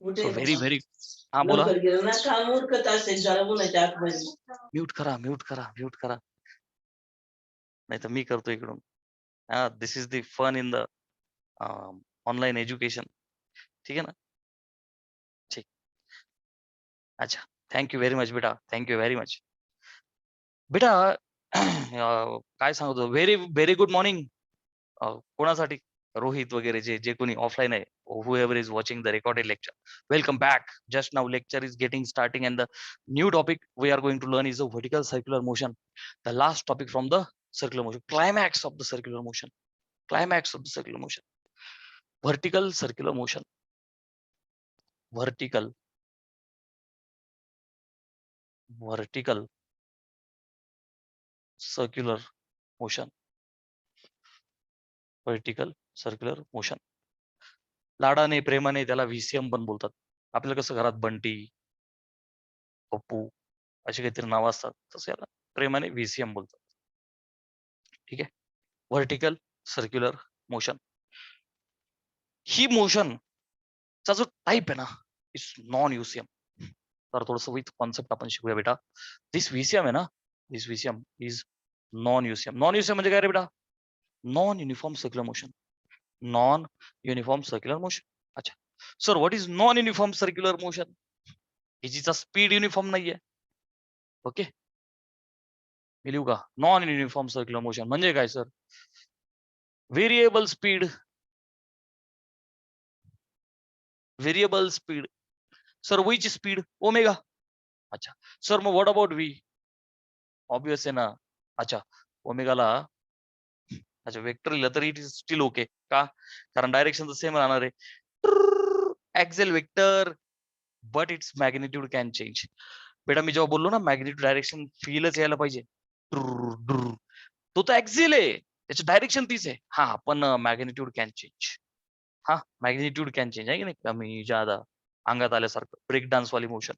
So very very हा बोला. Mute करा नाही तर मी करतो इकडून. This is the fun in the online education. ठीक आहे ना. ठीक. अच्छा, थँक यू व्हेरी मच बेटा, थँक यू व्हेरी मच बेटा. काय सांगतो, व्हेरी व्हेरी गुड मॉर्निंग. कोणासाठी? रोहित वगैरे जे जे कोणी ऑफलाईन आहे, whoever is watching the recorded lecture, welcome back. Just now lecture is getting starting and the new topic we are going to learn is the vertical circular motion, the last topic from the circular motion, climax of the circular motion, climax of the circular motion, vertical circular motion, vertical circular motion, vertical circular motion. लाडाने प्रेमाने त्याला व्हीसीएम पण बोलतात. आपल्याला कसं घरात बंटी, पप्पू अशी काहीतरी नावं असतात, तसं याला प्रेमाने व्हीसीएम बोलतात. ठीक आहे. Vertical circular motion. ही मोशन चा जो टाईप आहे ना, इज नॉन युसीएम. तर थोडस विथ कॉन्सेप्ट आपण शिकूया बेटा. दिस व्हीसीएम आहे ना, this VCM is non UCM. Non UCM म्हणजे काय रे बेटा? Non uniform circular motion. Non uniform circular motion. अच्छा sir, what is non uniform circular motion? हिचा स्पीड युनिफॉर्म नाहीये. ओके, मी लिहू का? नॉन युनिफॉर्म सर्क्युलर मोशन म्हणजे काय sir? Variable speed, variable speed. Sir व्हीची स्पीड ओमेगा. अच्छा सर, मग व्हॉट अबाउट व्ही? ऑब्वियस आहे ना. अच्छा, ओमेगाला अच्छा वेक्टर लिहिलं तरी इट इज स्टील ओके का? कारण डायरेक्शन तर सेम राहणार आहे. Axial vector but its magnitude can change. बेटा मी जेव्हा बोललो ना मॅग्निट्यूड डायरेक्शन फीलच यायला पाहिजे. तो तर ऍक्सेल आहे, त्याची डायरेक्शन तीच आहे. हा पण मॅग्निट्यूड कॅन चेंज. हा मॅग्निट्यूड कॅन चेंज आहे की नाही, कमी जादा अंगात आल्यासारखं ब्रेक डान्स वाली मोशन.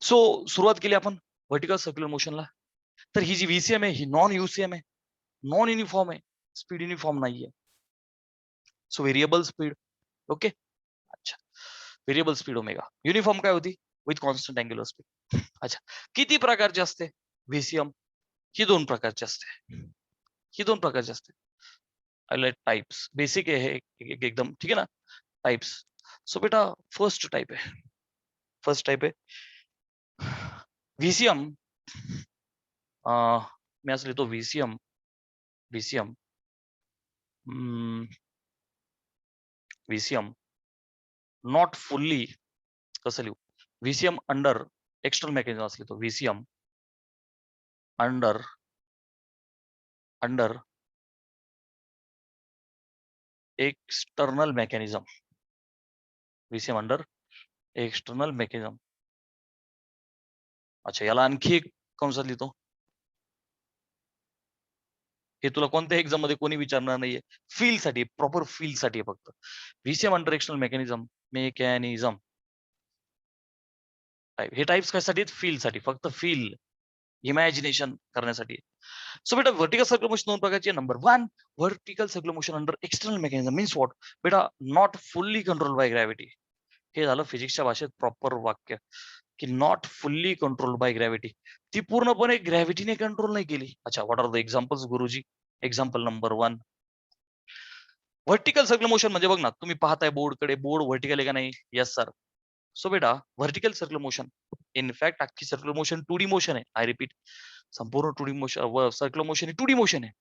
सो सुरुवात केली आपण व्हर्टिकल सर्क्युलर मोशनला. तर ही जी व्हीसीएम आहे ही नॉन युसीएम आहे, नॉन युनिफॉर्म आहे, स्पीड युनिफॉर्म नाहीये. So variable speed. ओके. अच्छा, व्हेरिएबल स्पीड ओमेगा. युनिफॉर्म काय होती? With constant angular speed. अच्छा, किती प्रकारची असते व्हीसीएम? ही दोन प्रकारची असते, ही दोन प्रकारची असते. टाइप्स बेसिक आहे हे एकदम, ठीक आहे ना. टाइप्स. सो बेटा फर्स्ट टाइप आहे, फर्स्ट टाइप आहे व्हीसीएम. मी असं लिहितो व्हीसीएम, व्हीसीएम व्हीसीएम नॉट फुल्ली. कसं लिहू? व्हीसीएम अंडर एक्सटर्नल मेकॅनिझम असले तो VCM under under external mechanism. VCM under external mechanism. अच्छा, याला आणखी एक कंसात लिहितो. हे तुला कोणत्या एक्झाम मध्ये कोणी विचारणार नाहीये. फील साठी, प्रॉपर फील साठी फक्त. VCM under external mechanism. हे टाइप्स कशासाठी? फील साठी, फक्त फील, इमॅजिनेशन करण्यासाठी. सो बेटा व्हर्टिकल सर्क्युलर मोशन दोन प्रकारची आहे. Number 1, vertical circular motion under external mechanism means what? बेटा not fully control by gravity. हे झालं फिजिक्सच्या भाषेत प्रॉपर वाक्य, की not fully control by gravity. ती पूर्णपणे ग्रॅव्हिटीने कंट्रोल नाही केली. अच्छा, व्हॉट आर द एक्झाम्पल्स गुरुजी? Example number 1, vertical circular motion म्हणजे बघ ना, तुम्ही पाहताय बोर्डकडे, बोर्ड व्हर्टिकल आहे का नाही? Yes sir. सो बेटा व्हर्टिकल सर्क्युलर मोशन, इनफॅक्ट अख्खी सर्क्युलर मोशन 2D मोशन आहे. आय रिपीट, संपूर्ण 2D मोशन, सर्क्युलर मोशन ही 2D मोशन आहे.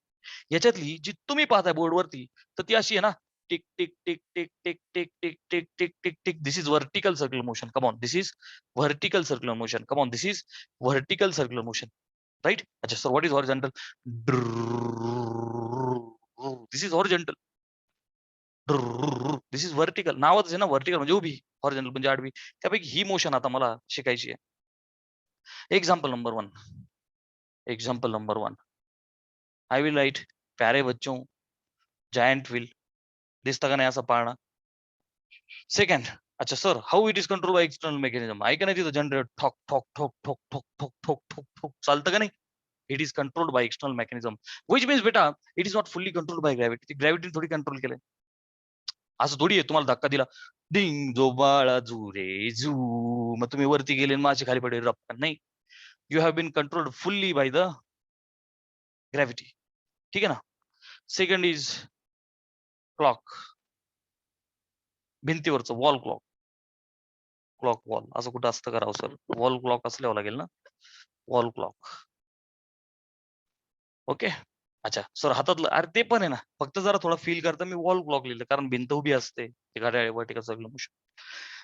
याच्यातली जी तुम्ही पाहताय बोर्डवरती, तर ती अशी आहे ना, tick tick tick tick tick tick tick tick tick tick tick. This is vertical circular motion. Come on, this is vertical circular motion. Come on, this is vertical circular motion. Right. अच्छा sir, what is horizontal? This is horizontal. This is vertical. नावच आहे ना vertical म्हणजे उभी, horizontal म्हणजे आडवी. त्यापैकी ही motion आता मला शिकायची आहे. Example number 1, example number 1, I will write, प्यारे बच्चों, जायंट व्हील. दिसतं का नाही असं पाळणा? सेकंड, अच्छा sir, how it is control by external mechanism. आहे का नाही तिथं जनरेटर ठोक ठोक ठोक ठोक ठोक ठोक ठोक ठोक ठोक चालतं का नाही? It is controlled by external mechanism, which means बेटा it is not fully controlled by gravity. ती ग्रॅव्हिटी थोडी कंट्रोल केलंय. असं थोडी आहे तुम्हाला धक्का दिला डिंग जो बाळा झू रे झू, मग तुम्ही वरती गेले माझी खाली पडले रप्पन. नाही, you have been controlled fully by the gravity. ठीक आहे ना. सेकंड इज क्लॉक, भिंतीवरचं वॉल क्लॉक. क्लॉक वॉल असं कुठं असतं करावं सर, वॉल क्लॉक असं लिहावं लागेल ना, वॉल क्लॉक. ओके. अच्छा सर हातातलं, अरे ते पण आहे ना, फक्त जरा थोडा फील करता मी वॉल क्लॉक लिहिलं कारण भिंत उभी असते, ते घड्याळ vertical circular motion.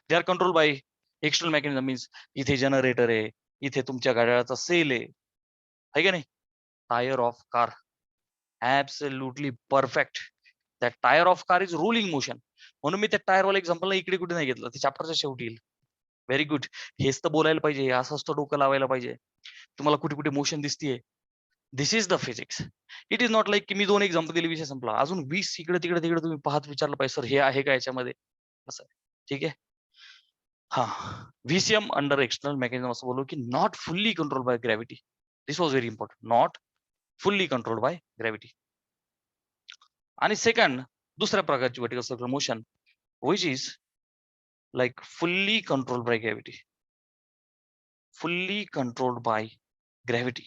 They are control by external mechanism. Means इथे जनरेटर आहे, इथे तुमच्या घड्याळाचा सेल आहे का नाही. Tyre of car, absolutely perfect. That tyre of car is rolling motion. म्हणून मी त्या टायरवाला एक्झाम्पलला इकडे कुठे नाही घेतलं, ते चॅप्टरच्या शेवटी येईल. Very good. हेच तर बोलायला पाहिजे, असं असतं डोकं लावायला पाहिजे. तुम्हाला कुठे कुठे मोशन दिसतीये, this is the physics. It is not like की मी 2 एक्झाम्पल दिले विषय संपला. अजून 20 इकडे तिकडे तिकडे तुम्ही पाहत विचारलं पाहिजे सर हे आहे का याच्यामध्ये, असं. ठीक आहे. हा, व्हीसीएम अंडर एक्सटर्नल मेकॅनिझम असं बोलू की not fully control by gravity. This was very important. Not fully control by gravity. आणि सेकंड, दुसऱ्या प्रकारची vertical circular motion which is like fully control by gravity. Fully controlled by gravity.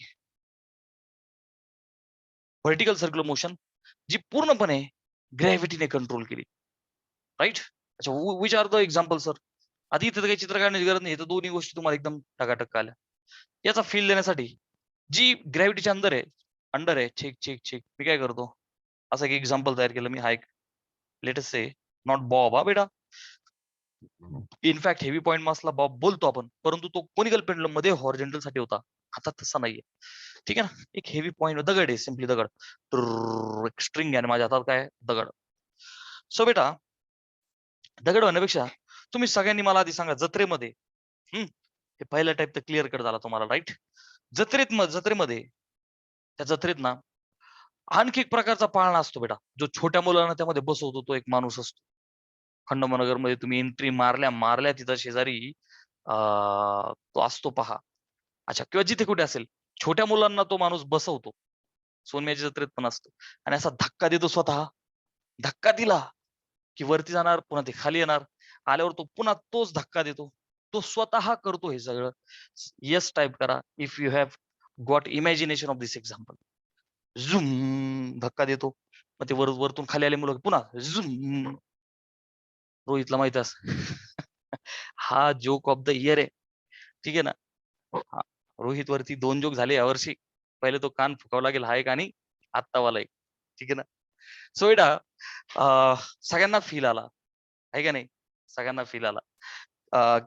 Vertical circular motion जी पूर्णपणे ग्रॅव्हिटीने control केली. Right. अच्छा, which are the example sir. आधी इथे काही चित्र काढण्याची गरज नाही, तर दोन्ही गोष्टी तुम्हाला एकदम टकाटक आल्या. याचा फील देण्यासाठी जी ग्रॅव्हिटीच्या अंडर आहे, चेक चेक चेक, मी काय करतो, असं एक एक्झाम्पल तयार केलं मी. हा एक लेटेस्ट से नॉट बॉब हा बेटा, इनफॅक्ट हेवी पॉईंट मासला बॉब बोलतो आपण, परंतु तो कोनिकल पेंडुलम मध्ये हॉरिझॉन्टल साठी होता. आता तसा नाहीये. ठीक आहे ना. एक हेवी पॉईंट दगड आहे, सिम्पली दगड, स्ट्रिंग आहे माझ्या हातात, काय दगड. सो बेटा दगड होण्यापेक्षा तुम्ही सगळ्यांनी मला आधी सांगा, जत्रेमध्ये हे पहिला टाईप तर क्लिअर कट झाला तुम्हाला, राईट. जत्रेमध्ये त्या जत्रेत ना आणखी एक प्रकारचा पाळणा असतो बेटा, जो छोट्या मुलांना त्यामध्ये बसवतो, तो एक माणूस असतो. खंडोबानगर मध्ये तुम्ही एंट्री मारल्या तिथं शेजारी तो असतो पहा. अच्छा, किंवा जिथे कुठे असेल, छोट्या मुलांना तो माणूस बसवतो. सोनम्याच्या जत्रेत पण असतो. आणि असा धक्का देतो स्वतः. धक्का दिला की वरती जाणार, पुन्हा ते खाली येणार. आल्यावर तो पुन्हा तोच धक्का देतो. तो स्वतः करतो हे सगळं. येस टाइप करा if you have got imagination of this example. झुम धक्का देतो. मग ते वरतून खाली आले मुलं पुन्हा झुम. रोहितला माहित हा जोक ऑफ द इयर आहे. ठीक आहे ना. हा, रोहित वरती 2 जोक झाले यावर्षी. पहिले तो कान फुकावा लागेल हा एक, आणि आत्तावाला एक. ठीक आहे ना. सो बेटा सगळ्यांना फील आला आहे का नाही, सगळ्यांना फील आला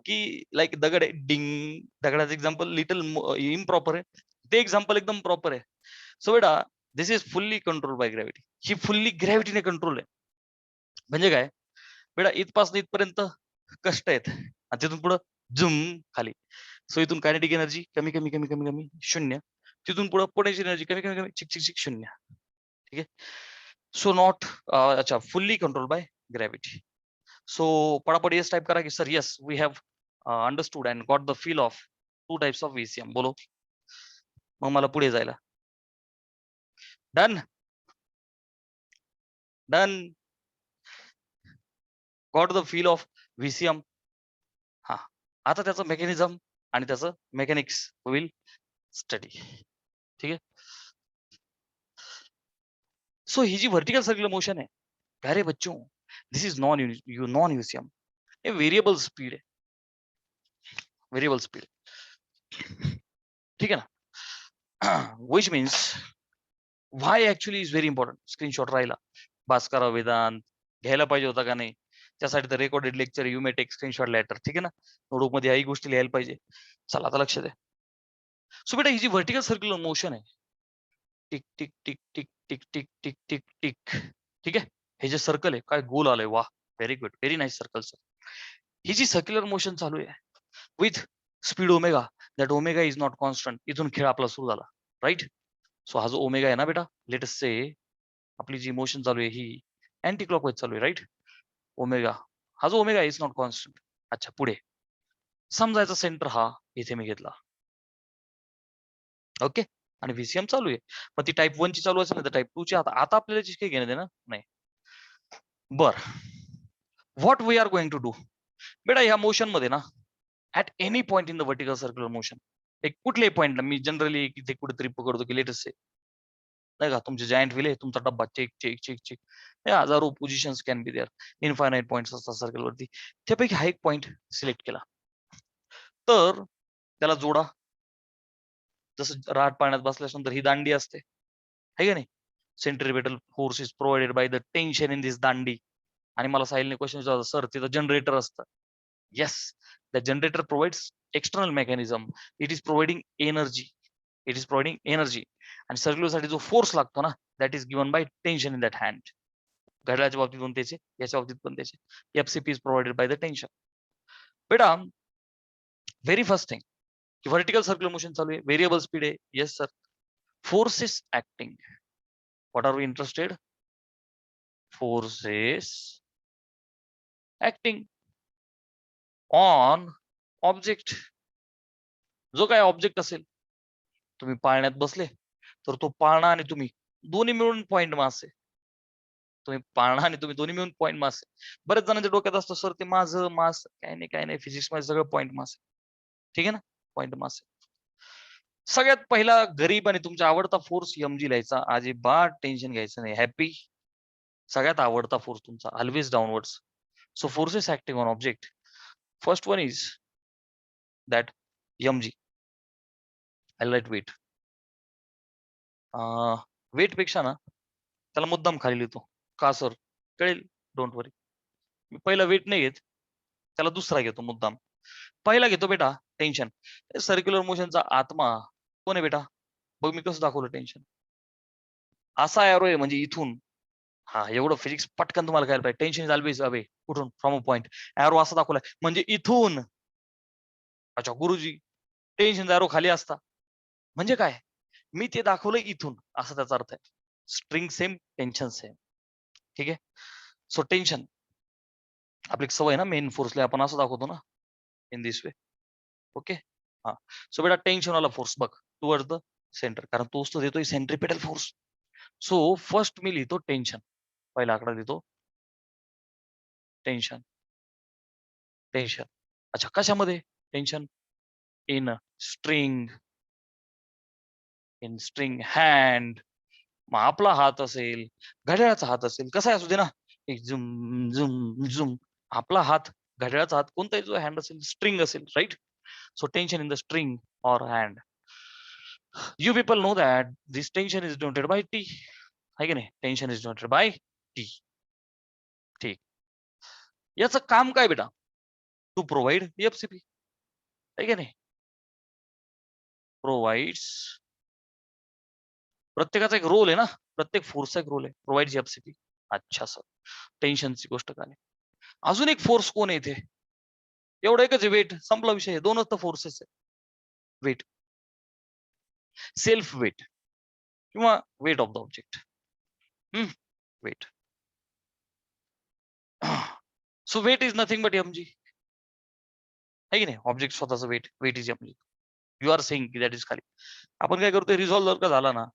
की लाईक दगड आहे डिंग. दगडाचं एक्झाम्पल लिटल इम्प्रॉपर आहे, ते एक्झाम्पल एकदम प्रॉपर आहे. सो बेटा this is fully control by gravity. ही फुल्ली ग्रॅव्हिटीने कंट्रोल आहे. म्हणजे काय बेटा, इथपासून इथपर्यंत कष्ट आहेत आणि तिथून पुढे झुम खाली. सो इथून कायनेटिक एनर्जी कमी कमी कमी कमी कमी शून्य. तिथून पुढे पोटेन्शियल एनर्जी कमी कमी कमी चिक चिक चिक शून्य. ठीक आहे. सो नॉट अच्छा fully control by gravity. So पटापट येस टाइप करा की sir yes we have understood and got the feel of 2 types of VCM. बोलो मग मला पुढे जायला. Done done. Got the feel of VCM. हा, आता त्याचं मेकॅनिझम आणि त्याचं मेकॅनिक्स विल स्टडी. ठीक आहे. सो ही जी व्हर्टिकल सर्क्युलर मोशन आहे प्यारे बच्चों, दिस इज नॉन यूसीएम. ये वेरिएबल स्पीड है, वेरिएबल स्पीड. ठीक है ना. Which means why actually is very important. Screenshot राहिला भास्कर वेदांत घ्यायला पाहिजे होता का नाही, त्यासाठी तर recorded lecture you may take screenshot later. ठीक आहे ना. नोटबुक मध्ये ही गोष्टी लिहायला पाहिजे. चला आता लक्ष द्या. सो बेटा ही जी व्हर्टिकल सर्क्युलर मोशन आहे, tick tick tick tick tick tick tick tick tick. ठीक आहे. हे जे सर्कल आहे काय गोल आलंय, वाह very good, very nice circle sir. ही जी सर्क्युलर मोशन चालू आहे with speed omega, that omega is not constant. इथून खेळ आपला सुरू झाला, राईट. सो हा जो ओमेगा आहे ना बेटा, लेटेस्ट से आपली जी मोशन चालू आहे ही अँटी क्लॉकवाईज चालू आहे, राईट. ओमेगा, हा जो ओमेगा इज नॉट कॉन्स्टंट. अच्छा पुढे समजायचा सेंटर हा इथे मी घेतला. ओके. आणि व्हीसीएम चालू आहे. मग ती टाईप 1 ची चालू असेल ना तर टाईप 2 ची आता आता आपल्याला जी काही घेणं देणं नाही. बर what we are going to do बेटा, ह्या मोशन मध्ये ना at any point in the vertical circular motion, एक कुठल्याही पॉइंटला मी जनरली इथे कुठेतरी पकडतो की लेटेस्ट नाही का, तुमचे जायंट व्हील आहे, तुमचा डब्बा चेक चेक चेक चेक, हजारो positions can be there, infinite points असतात सर्कलवरती, त्यापैकी हा एक पॉईंट सिलेक्ट केला, तर त्याला जोडा. जसं राट पाण्यात बसल्यानंतर ही दांडी असते, है का नाही, centripetal force is provided by the tension in this दांडी. आणि मला साहिलने क्वेश्चन विचारला, सर तिथं जनरेटर असतं. Yes, the generator provides external mechanism, it is providing energy, it is providing energy. आणि सर्क्युलरसाठी जो फोर्स लागतो ना, that is given by tension in that hand. घड्याळाच्या बाबतीत पण त्याचे, याच्या बाबतीत पण त्याचे. FCP is provided by the tension. बेटा, very first thing, vertical circular motion चालू आहे, व्हेरिएबल स्पीड आहे. Yes sir. Forces acting. What are we interested? Forces acting on object. जो काय ऑब्जेक्ट असेल, तुम्ही पाळण्यात बसले तर तो पाळणा आणि तुम्ही दोन्ही मिळून पॉइंट मास आहे. तुम्ही पाळणा आणि तुम्ही दोन्ही मिळून पॉइंट मास आहे. बरेच जणांच्या डोक्यात असतं, सर ते माझं मास काय नाही फिजिक्स मध्ये सगळं पॉइंट मास आहे. ठीक आहे ना, पॉइंट मास आहे. सगळ्यात पहिला गरीब आणि तुमचा आवडता फोर्स mg लिहायचा, अजिबात टेन्शन घ्यायचं नाही. हॅपी. सगळ्यात आवडता फोर्स तुमचा always downwards. So forces acting on object, first one is that mg. I light weight. Weight पेक्षा ना त्याला मुद्दाम खाली लिहितो. का सर? कळेल, डोंट वरी. मी पहिला वेट नाही घेत, त्याला दुसरा घेतो मुद्दाम. पहिला घेतो बेटा टेन्शन. सर्क्युलर मोशनचा आत्मा कोण आहे बेटा? बघ मी कसं दाखवलं टेन्शन. असा एरो आहे, म्हणजे इथून, हा एवढं फिजिक्स पटकन तुम्हाला कळायला पाहिजे. टेन्शन इज ऑलवेज अवे कुठून, फ्रॉम अ पॉइंट. एरो असा दाखवलाय म्हणजे इथून. अच्छा गुरुजी, टेन्शन एरो खाली असता म्हणजे काय? मी ते दाखवलं इथून, असं त्याचा अर्थ आहे. String same, tension same. ठीक आहे. सो टेन्शन, आपली एक सवय ना, मेन फोर्सला आपण असं दाखवतो ना, इन दिस वे. ओके. हा. सो बेटा टेन्शन वाला फोर्स बघ टुवर्ड्स द सेंटर, कारण तोच तो देतोय सेंट्रिपेटल फोर्स. सो फर्स्ट मी लिहितो टेन्शन. पहिला आकडा लिहितो टेन्शन. टेन्शन. अच्छा, कशामध्ये tension? In string, in string hand. मग आपला हात असेल, घड्याळाचा हात असेल, कसा असू दे ना, एक झुम झुम झुम. आपला हात, घड्याळाचा हात, कोणताही जो हँड असेल, स्ट्रिंग असेल, right. So tension in the string और hand. You people know that this tension is denoted by T. आहे की नाही? Tension is denoted by T. ठीक. याचं काम काय बेटा? To provide FCP. आहे की नाही? प्रोव्हाइड्स, प्रत्येकाचा एक रोल आहे ना, प्रत्येक फोर्सचा एक रोल आहे. Provide FCP. अच्छा सर, टेन्शनची गोष्ट काय? अजून एक फोर्स कोण आहे इथे? एवढं एकच आहे, वेट. संपला विषय. दोनच तर फोर्सेस आहे. वेट, सेल्फ वेट किंवा weight of the object. Weight. So weight is nothing but mg. आहे की नाही? ऑब्जेक्ट स्वतःचं weight, weight is mg. You are saying की दॅट इज खाली. आपण काय करतोय, रिझॉल्व्ह जर का झाला ना,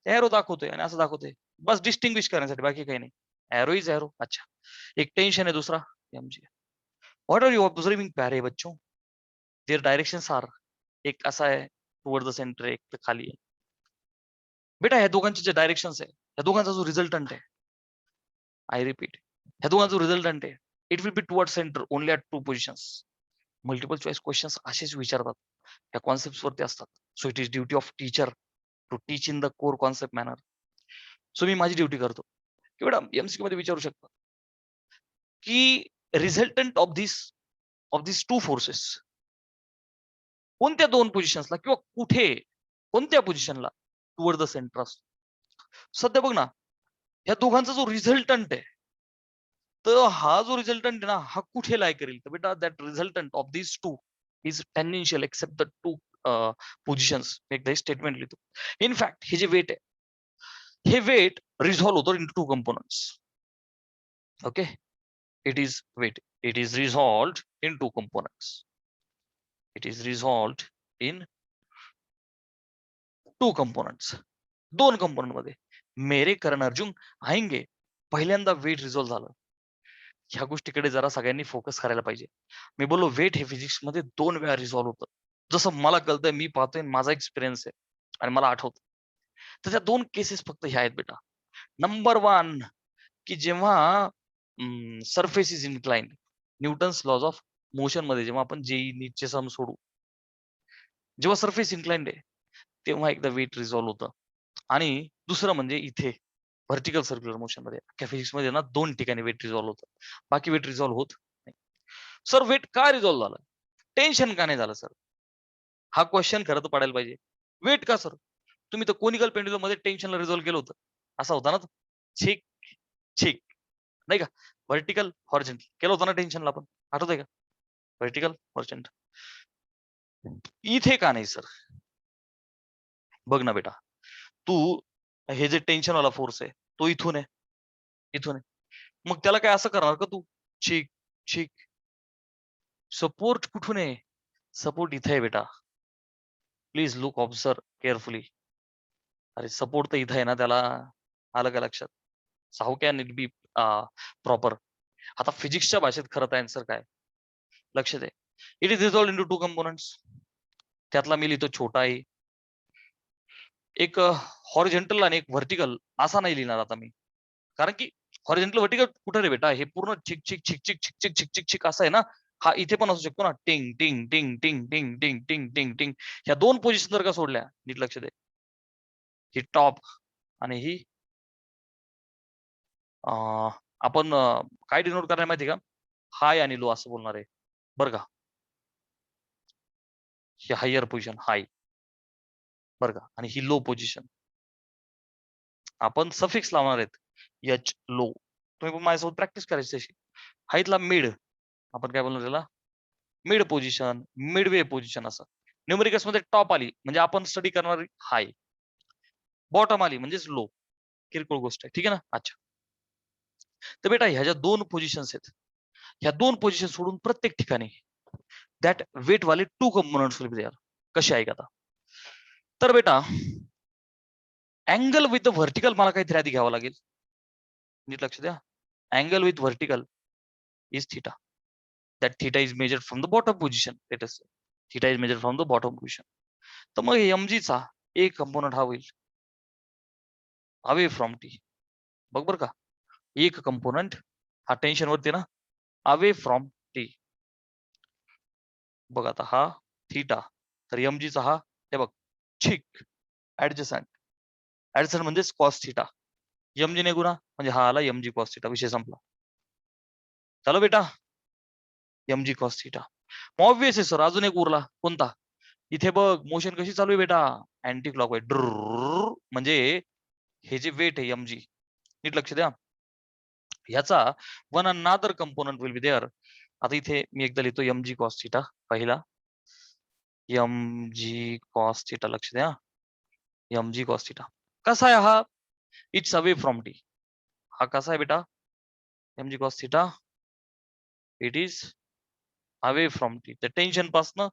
एरो दाखवतोय आणि असं दाखवतोय, बस डिस्टिंग्विश करण्यासाठी, बाकी काही नाही. Arrow is arrow. अच्छा, एक टेन्शन आहे, दुसरा mg. What are you observing प्यारे बच्चों? देअर डायरेक्शन्स आर, एक असा आहे टुवर्ड द सेंटर, एक तर खाली आहे. बेटा ह्या दोघांचे जे डायरेक्शन्स आहे, ह्या दोघांचा जो रिझल्टंट आहे, आय रिपीट, ह्या दोघांचा जो रिझल्टंट आहे, it will be toward centre only at 2 positions. Multiple choice questions असेच विचारतात, ह्या कॉन्सेप्ट वरती असतात. So it is duty of teacher to teach in the core concept manner. So मी माझी ड्युटी करतो. किंवा एमसीक्यू मध्ये विचारू शकतो की resultant of this two forces कोणत्या दोन पोझिशन्सला किंवा कुठे, कोणत्या पोझिशनला टुवर्ड द सेंटर असतो. सध्या बघ ना, ह्या दोघांचा जो रिझल्टंट आहे, तर हा जो रिझल्टंट आहे ना, हा कुठे लाय करेल? तर बेटा that resultant of this two is tangential except the two positions. एकदा स्टेटमेंट लिहितो. इन फॅक्ट हे जे वेट आहे, हे वेट रिझॉल्व्ह होतो in two components. Okay, it is weight, it is resolved in two components. It is resolved in two components. दोन component मध्ये. मेरे करण अर्जुन आएंगे. पहिल्यांदा वेट रिझॉल्व्ह झालं. ह्या गोष्टीकडे जरा सगळ्यांनी फोकस करायला पाहिजे. मी बोललो वेट हे फिजिक्स मध्ये 2 वेळा रिझॉल्व्ह होतं. जसं मला कळतंय, मी पाहतोय, माझा एक्सपिरियन्स आहे आणि मला आठवतं. तर त्या 2 केसेस फक्त ह्या आहेत बेटा. नंबर 1 की जेव्हा surface is inclined, Newton's laws of motion मध्ये जेव्हा आपण जेई नीटचे सम सोडू, जेव्हा सरफेस इन्क्लाइन्ड आहे, तेव्हा एकदा वेट रिझॉल्व्ह होतं. आणि दुसरं म्हणजे इथे व्हर्टिकल सर्क्युलर मोशन मध्ये अख्ख्या फिजिक्स मध्ये ना 2 ठिकाणी वेट रिझॉल्व्ह होतं. बाकी वेट रिझॉल्व्ह होत नाही. सर वेट का रिझॉल्व्ह झालं? टेन्शन का नाही झालं सर? हा क्वेश्चन खरं तर पडायला पाहिजे. वेट का सर? तुम्ही तर कोनिकल पेंड्युलम मध्ये टेन्शनला रिझॉल्व्ह केलं होतं. असा होता ना तो? छिक, छिक नाही का? व्हर्टिकल, हॉरिझॉन्टल केलं होतं ना टेन्शनला आपण? आठवतंय का? Vertical, horizontal. इथे का नाही सर? बघ ना बेटा, तू हे जे टेन्शन वाला फोर्स आहे, तो इथून आहे, इथून आहे. मग त्याला काय असं करणार का तू? छिक, छिक. सपोर्ट कुठून आहे? सपोर्ट इथे आहे बेटा. Please look observe carefully. अरे सपोर्ट तर इथं आहे ना त्याला. आलं का लक्षात? How can it be proper? आता फिजिक्सच्या भाषेत खरं तर आन्सर काय? लक्ष दे. It is resolved into 2 components. त्यातला मी लिहितो छोटा आहे. एक हॉरिझॉन्टल आणि एक व्हर्टिकल असा नाही लिहिणार आता मी. कारण की हॉरिझॉन्टल व्हर्टिकल कुठे रे बेटा? हे पूर्ण छिक छिक छिक छिक छिक छिक छिक छिक छिक असं आहे ना. हा इथे पण असू शकतो ना. टिंग टिंग टिंग टिंग टिंग टिंग टिंग टिंग टिंग. ह्या 2 पोझिशन जर का सोडल्या, नीट लक्ष दे. ही टॉप आणि ही आपण काय डिनोट करणार माहिती का? हाय आणि लो असं बोलणार आहे. बरं का? ही हायर पोझिशन हाय. बरं का? आणि ही लो पोझिशन. आपण सफिक्स लावणार आहेत. H low. तुम्ही पण माझ्यासोबत प्रॅक्टिस करायची तशी. हाईतला मिड. आपण काय बोलणार त्याला? मिड पोझिशन, मिडवे पोझिशन असं. न्यूमेरिकल्स मध्ये टॉप आली म्हणजे आपण स्टडी करणार हाय. बॉटम आली म्हणजेच लो. किरकोळ गोष्ट आहे. ठीक आहे ना? अच्छा. तर बेटा ह्या ज्या 2 पोझिशन्स आहेत. ह्या 2 पोझिशन सोडून प्रत्येक ठिकाणी दॅट वेट वाले 2 कंपोनंट्स विल बी देअर. कसे आहे का आता? तर बेटा अँगल विथ द व्हर्टिकल मला काहीतरी आधी घ्यावं लागेल. नीट लक्ष द्या. Angle with vertical is theta. That theta is measured from the bottom position. Let us say. Theta is measured from the bottom position. तर मग mg चा एक कंपोनंट हा होईल अवे फ्रॉम टी. बघ बर का, एक कंपोनंट हा टेन्शन वरती ना, अवे फ्रॉम टी. बघ आता हा थीटा, तर mg चा हा हे बघ छिक ऍडजसंट. ऍडजसंट म्हणजेच कॉस थीटा. mg ने गुणा म्हणजे हा आला mg कॉस थीटा. विषय संपला. चलो बेटा mg कॉस थीटा. ऑब्वियस आहे सर, अजून एक उरला कोणता? इथे बघ मोशन कशी चालू आहे बेटा? Anti clockwise. म्हणजे हे जे वेट आहे mg, नीट लक्ष द्या. ह्याचा one another component will be there. आता इथे मी एकदा लिहितो mg cos थीटा. पहिला mg cos थीटा. लक्ष द्या. mg cos थीटा कसा आहे हा? It's away from T. हा कसा आहे बेटा? mg cos theta it is away from T. तर टेन्शन पासन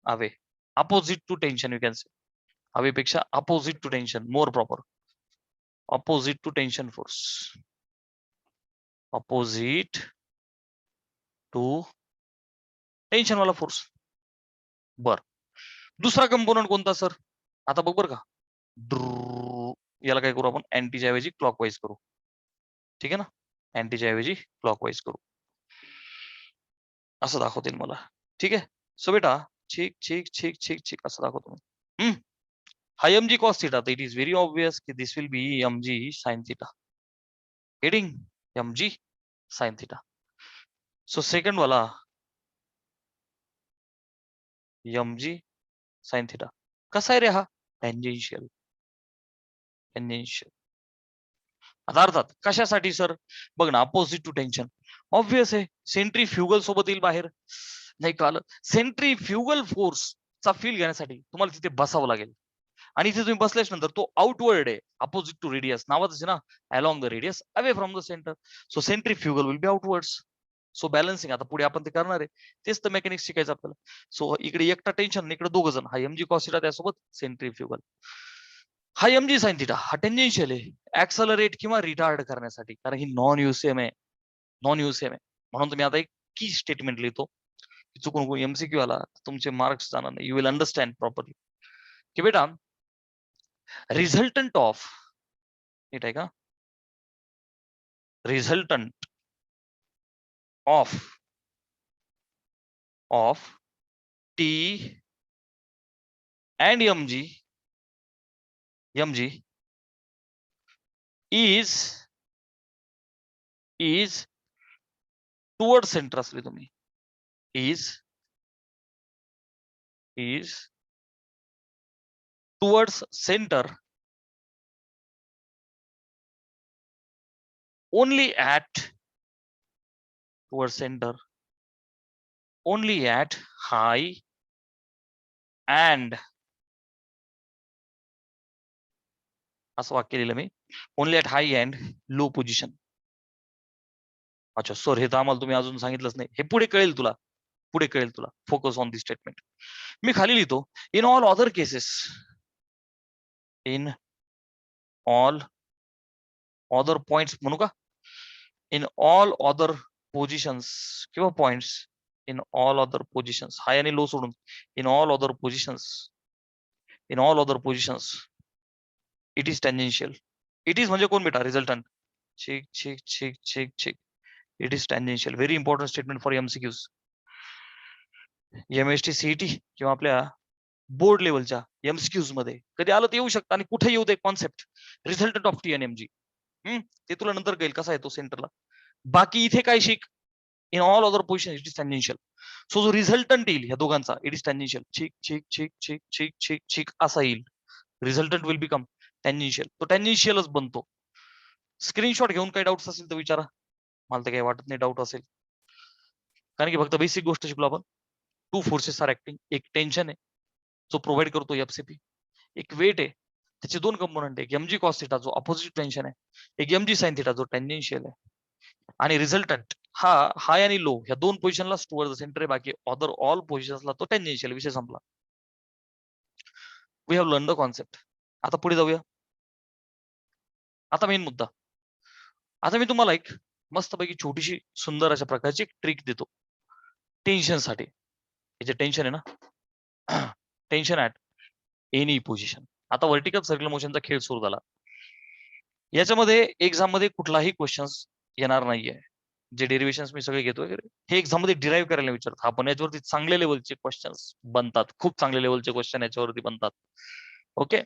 away, opposite to tension you can say. हवेपेक्षा opposite to tension more proper. Opposite to tension force. Opposite to tension वाला force. बर, दुसरा कंपोनंट कोणता सर? आता बघ बर का, याला काय करू आपण? अँटीच्या ऐवजी क्लॉकवाईज करू. ठीक आहे ना? अँटीच्या ऐवजी क्लॉकवाईज करू. असं दाखवतील मला. ठीक आहे. सो बेटा छिक छिक छिक छिक छिक असं दाखवतो मी. हा mg cos थीटा, तर इट इज व्हेरी ऑब्वियस की this will be mg sin theta. Heading mg sin theta. So second वाला mg sin थीटा कसा आहे रे हा? टँजेन्शियल. टँजेन्शियल. आता अर्थात कशासाठी सर? बघ ना, अपोजिट टू टेन्शन. ऑब्वियस आहे, सेंट्रीफ्युगल सोबत येईल बाहेर. नाही कळालं? सेंट्रीफ्युगल फोर्स चा फील घेण्यासाठी तुम्हाला तिथे बसावं लागेल. आणि इथे तुम्ही बसल्याच नंतर तो आउटवर्ड आहे, अपोजिट टू रेडियस. नावाच आहे ना, along the radius away from the centre. So centrifugal will be outwards. So balancing आता पुढे आपण ते करणार आहे. तेच तर मेकॅनिक्स शिकायचं आपल्याला. सो इकडे एकटा टेन्शन, इकडे दोघ जण. हा mg cos थीटा, त्यासोबत सेंट्रीफ्युगल. हा mg sin थीटा हा टेंजेन्शियल आहे, ऍक्सलरेट किंवा रिटार्ड करण्यासाठी, कारण ही नॉन युसीएम आहे. नॉन युसेम आहे. म्हणून तुम्ही आता एक की स्टेटमेंट लिहितो. चुकून एमसीक्यू आला तुमचे मार्क्स जाणार नाही. यू विल अंडरस्टँड प्रॉपरली की बेटा रिझल्टंट ऑफ, नीट आहे का, resultant of T and mg is towards center असले तुम्ही is towards center only at high and असं वाक्य लिहिलं मी, only at high and low position. अच्छा सर हे तर आम्हाला तुम्ही अजून सांगितलंच नाही. हे पुढे कळेल तुला, फोकस ऑन दिस स्टेटमेंट. मी खाली लिहितो in all other cases, in all other points म्हणू का, इन ऑल अदर पोझिशन्स किंवा points, in all other positions, high आणि लो सोडून in all other positions it is tangential. It is म्हणजे कोण बेटा, resultant. Check it is tangential. Very important statement for MCQs. MST CET किंवा आपल्या board लेवलच्या MCQs मध्ये कधी आलं तर येऊ शकतं आणि कुठे येऊ दे concept resultant of T N MG. ते तुला नंतर कळेल कसा येतो सेंटरला. बाकी इथे काय शिक, in all other position it is tangential. So जो रिझल्टंट येईल ह्या दोघांचा इट इज टेंजेन्शियल. चेक असा येईल. Resultant will become tangential. तो टेंजेन्शियलच बनतो. स्क्रीनशॉट घेऊन काही डाऊट्स असेल तर विचारा. मला तर काही वाटत नाही डाऊट असेल, कारण की फक्त बेसिक गोष्ट शिकलो आपण. Two forces are acting. एक टेन्शन आहे जो प्रोव्हाइड करतो एफसीपी, एक वेट आहे त्याचे दोन कंपोनंट आहे, एक एमजी कॉस थिटा जो अपोजिट टेन्शन आहे, एक एमजी साइन थिटा जो टेंजेन्शियल आहे. आणि रिझल्टंट हा हाय आणि लो ह्या दोन पोझिशनला टुवर्ड्स द सेंटर आहे, बाकी अदर ऑल पोझिशन्सला तो टेंजेन्शियल. विषय संपला. We have learn the concept. आता पुढे जाऊया. आता मेन मुद्दा. आता मी तुम्हाला एक मस्तपैकी छोटीशी सुंदर अशा प्रकारची एक ट्रिक देतो टेन्शन साठी. हे जे टेन्शन आहे ना, टेन्शन ऍट एनी पोझिशन. आता व्हर्टिकल सर्क्युलर मोशनचा खेळ सुरू झाला. याच्यामध्ये एक्झाम मध्ये कुठलाही क्वेश्चन्स येणार नाहीये. जे डेरिव्हेशन्स मी सगळे घेतोय हे एक्झाम मध्ये डिराईव्ह करायला विचारतात. आपण याच्यावरती चांगल्या लेवलचे क्वेश्चन्स बनतात, खूप चांगल्या लेवलचे क्वेश्चन याच्यावरती बनतात. Okay,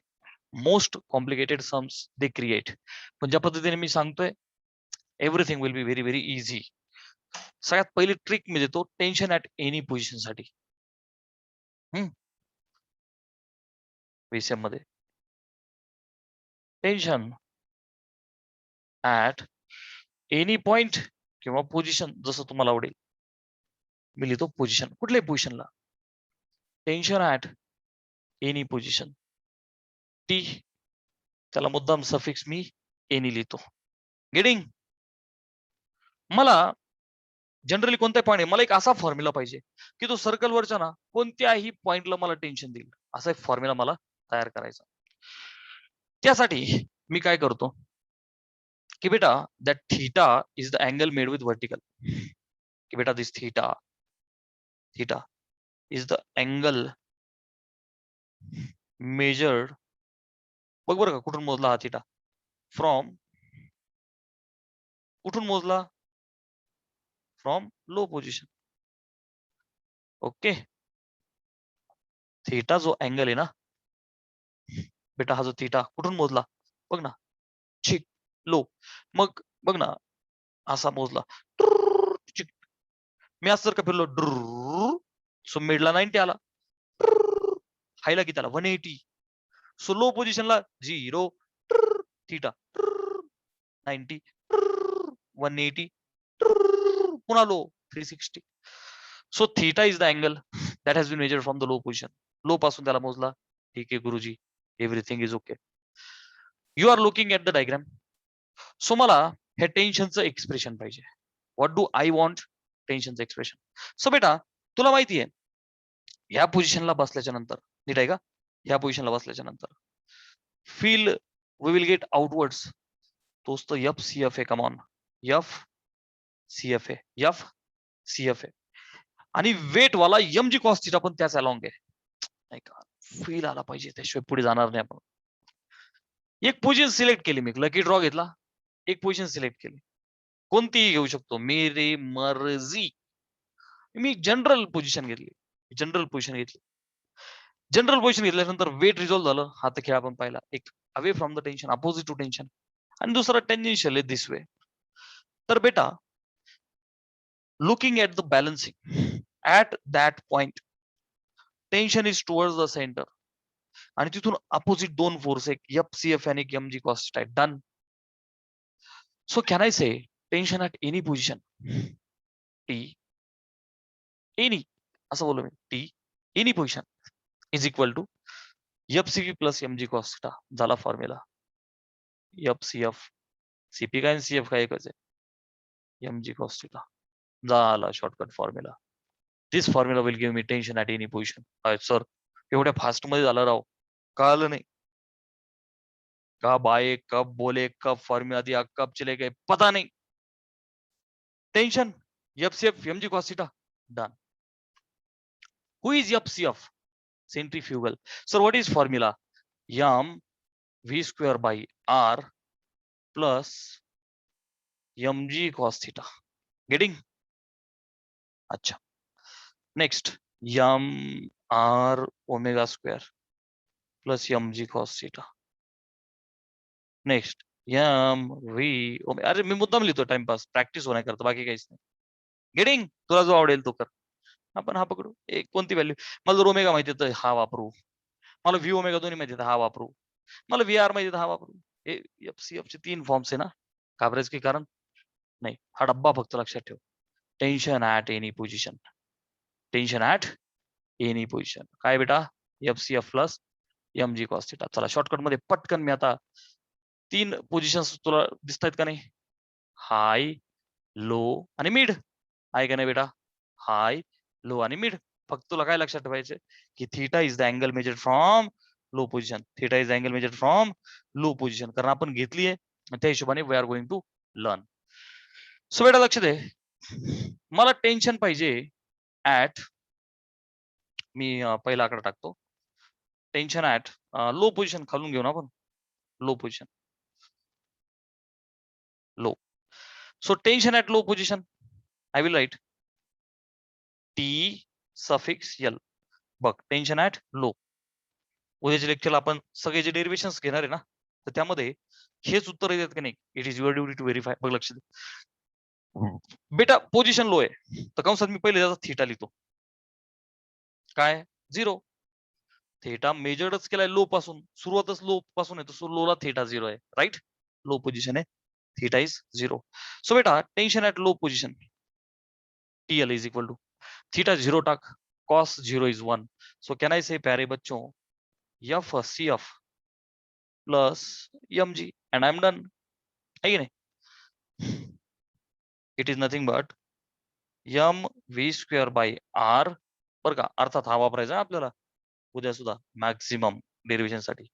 most complicated sums they create. पण ज्या पद्धतीने मी सांगतोय everything will be very very easy. सगळ्यात पहिली ट्रिक मी देतो टेन्शन ऍट एनी पोझिशन साठी. विषय मध्ये टेन्शन ऍट एनी पॉइंट किंवा पोझिशन जसं तुम्हाला आवडेल. मी लिहितो पोझिशन, कुठल्याही पोझिशनला tension at any position. T त्याला मुद्दाम सफिक्स मी एनी लिहितो. गेटिंग. मला जनरली कोणत्या पॉईंट आहे, मला एक असा फॉर्म्युला पाहिजे की तो सर्कलवरच्या ना कोणत्याही पॉइंटला मला टेन्शन देईल, असा एक फॉर्म्युला मला तयार करायचा. त्यासाठी मी काय करतो की बेटा that theta is the angle made with vertical. की बेटा this theta is the angle measured. बघ बरं का कुठून मोजला हा थीटा, फ्रॉम कुठून मोजला, from low position. Okay, theta जो अँगल आहे ना बेटा, हा जो थीटा कुठून मोजला बघ ना, चिक लो. मग बघ ना असा मोजला, मी असं जर का फिरलो सो मिडला 90 आला, हायला किती आला 180. सो लो पोझिशनला 0 थीटा 90 180 पुन्हा low 360. So theta is the angle that has been measured from the low position. Low पासून त्याला मोजला. ठीक आहे गुरुजी, everything is okay. You are looking at the diagram. So मला हे टेन्शनचं एक्सप्रेशन पाहिजे. व्हॉट डू आय वॉन्ट, टेन्शनचं एक्सप्रेशन. सो बेटा तुला माहिती आहे ह्या पोझिशनला बसल्याच्या नंतर, नीट आहे का, ह्या पोझिशनला बसल्याच्या नंतर feel we will get outwards. तोच तो एफ सी एफ आहे. कमॉन, एफ CF आहे, F CF आहे आणि वेट वाला mg cos थिटा पण त्याच अलॉंग आहे. नाही का, फील आला पाहिजे, त्याशिवाय पुढे जाणार नाही आपण. एक पोझिशन सिलेक्ट केली, मी लकी ड्रॉ घेतला, एक पोझिशन सिलेक्ट केली, कोणतीही घेऊ शकतो, मेरी मर्जी. मी जनरल पोझिशन घेतली, जनरल पोझिशन घेतली. जनरल पोझिशन घेतल्यानंतर वेट रिझॉल्व्ह झालं, हा तर खेळ आपण पाहिला. एक away from the tension, opposite to tension, आणि दुसरा टेंजेन्शियल आहे दिस वे. तर बेटा, looking at the balancing at that point, tension is towards the centre, आणि तिथून अपोजिट दोन फोर्स, एक FCF आणि एक mg cos theta, done. So can I say tension at any position T, any, असं बोलू मी, T any position is equal to FCV plus mg cos theta. झाला फॉर्म्युला. FCF, CP काय आणि CF काय एकच आहे, mg cos theta. झाला shortcut formula. This formula will give me tension at any position. Sir एवढ्या फास्ट मध्ये झालं राव, कळलं नाही. कब आए, कब बोले, कब फॉर्म्युला दिया, कब चले गए, पता नहीं. Tension FCF mg cos theta, done. Who is FCF? Centrifugal. So what is formula? m v square by r plus mg cos theta. Getting? अच्छा. Next, m r omega square plus mg cos theta. Next, m v omega. अरे मी मुद्दाम लिहितो, timepass, practice होण्याकरता, बाकी काहीच नाही. Getting? तुला जो आवडेल तो कर. आपण हा पकडू, एक कोणती व्हॅल्यू, मला जर ओमेगा माहिती तर हा वापरू, मला व्ही ओमेगा दोन्ही माहिती तर हा वापरू, मला VR माहिती तर हा वापरू. हे FCF चे 3 फॉर्म्स आहे ना, घाबरायचं की कारण नाही. हा डब्बा फक्त लक्षात ठेव. Tension at any position, tension at any position. काय बेटा? FCF plus mg cos theta. चला शॉर्टकट मध्ये पटकन मी आता 3 पोझिशन्स तुला दिसतायत का नाही? हाय, लो आणि मिड. आहे का नाही बेटा? हाय, लो आणि मिड. फक्त तुला काय लक्षात ठेवायचं की theta is the angle measured from low position, theta is the angle measured from low position, कारण आपण घेतली आहे, त्या हिशोबाने we are going to learn. So बेटा लक्ष दे, मला टेन्शन पाहिजे ऍट, मी पहिला आकडा टाकतो, टेन्शन ऍट लो पोझिशन, खालून घेऊ ना आपण, low position, low. So tension at low position, I will write T suffix L. बघ, टेन्शन ऍट लो. उद्याच्या लेक्चरला आपण सगळे जे डेरिवेशन्स घेणार आहे ना, तर त्यामध्ये हेच उत्तर येतात की नाही, it is your duty to verify. बघ लक्ष दे बेटा, पोझिशन लो आहे तर कंसात मी पहिले त्याचा थीटा लिहितो, काय 0. थीटा मेजर्डच केलाय लो पासून, सुरुवातच लो पासून आहे, तर लोला थीटा 0 आहे, राईट. लो पोझिशन आहे, थीटा इज 0. सो बेटा, tension at low position TL is equal to theta 0 टाक, cos 0 is 1. So can I say प्यारे बच्चों, FCF plus mg and I'm done. है की नाही? It is nothing but mv square by r, बरं का, अर्थात हा वापरायचा आहे आपल्याला उद्या सुद्धा मॅक्सिमम डेरिवेशन साठी.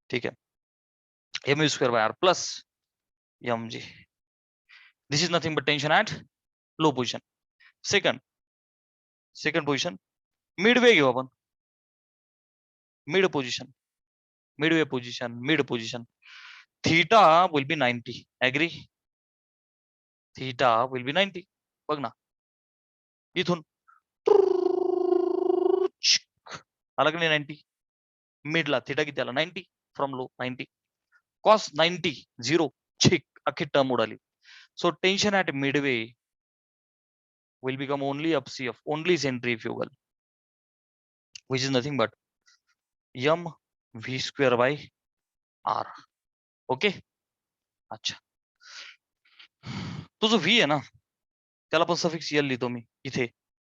ठीक आहे, mv square by r plus mg. This is nothing but tension at low position. Second position, midway घेऊ आपण, mid position, midway position, mid position. Theta will be 90. Agree? Theta will be 90. बघ ना, इथून आला की नाही 90, मिडला थीटा किती आला 90, फ्रॉम लो 90, कॉस 90 0, छिक, अख्खी टर्म उडाली. So tension at Midway will become only FCF, only centrifugal, which is nothing but mv square by r. Okay, अच्छा. तो जो V आहे ना, त्याला पण सफिक्स L लिहितो मी इथे.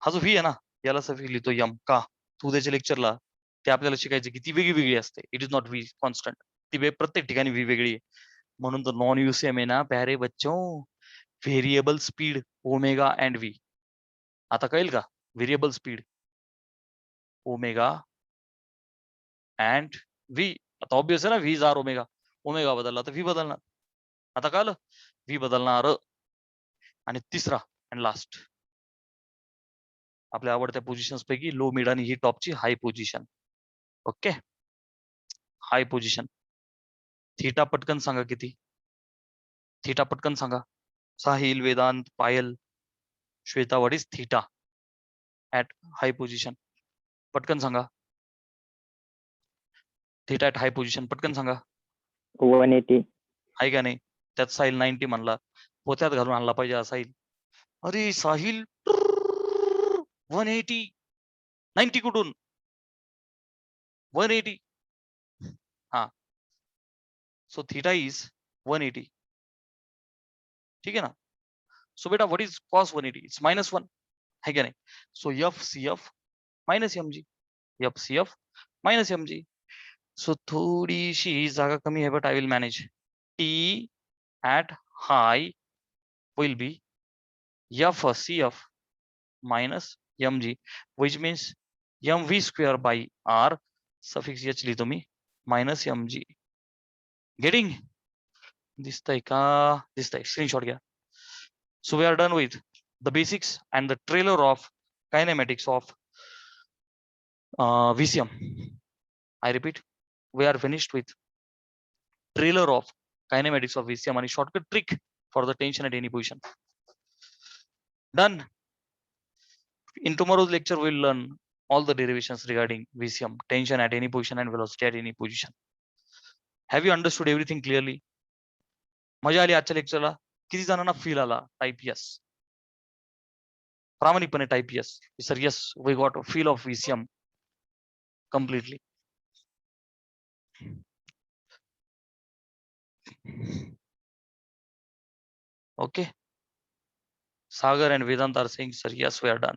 हा जो V आहे ना, याला सफिक्स लिहितो M. का? तू त्याच्या लेक्चरला ते आपल्याला शिकायचं की ती वेगळी वेगळी असते. It is not V constant. ती प्रत्येक ठिकाणी V वेगळी आहे. म्हणून तर नॉन UCM आहे ना प्यारे बच्चों, variable speed omega and V. आता कळेल का? Variable speed omega and V. आता ऑब्विस आहे ना, V आर ओमेगा, ओमेगा बदलला तर V बदलणार. आता कळलं? V बदलणार, आणि तिसरा अँड लास्ट आपल्या आवडत्या पोझिशन्स पैकी लो, मिड आणि ही टॉपची high position. Okay, high position. Theta पटकन सांगा किती? थीटा पटकन सांगा. Sahil, Vedant, Payal, Shweta, what is theta at high position? पटकन सांगा. थीटा ॲट हाय पोझिशन पटकन सांगा. 180. आहे का नाही? त्यात साहिल 90 म्हणला. पोत्यात घालून आणला पाहिजे हा साहिल. अरे साहिल 180, 90 कुठून? 180. हा, सो थीटा इज 180. ठीक आहे ना? सो बेटा व्हॉट इज कॉस 180? इट्स -1 है का नाही? So F C F minus M G, F C F minus M G. So थोडीशी जागा कमी आहे, but I will manage. T at high will be F C F minus M G, which means M V square by R suffix H लिहितो मी, minus M G. Getting? दिसतंय का? दिसतंय. Screenshot घ्या. So we are done with the basics and the trailer of kinematics of VCM. I repeat, we are finished with trailer of kinematics of VCM and a shortcut trick for the tension at any position. Done. In tomorrow's lecture, we'll learn all the derivations regarding VCM, tension at any position and velocity at any position. Have you understood everything clearly? मजा आली आजच्या लेक्चरला? किती जणांना feel आला? Type yes. प्रामाणिकपणे type yes. Sir yes, we got a feel of VCM completely. Okay. Sagar and Vedant are saying, sir, yes, we are done.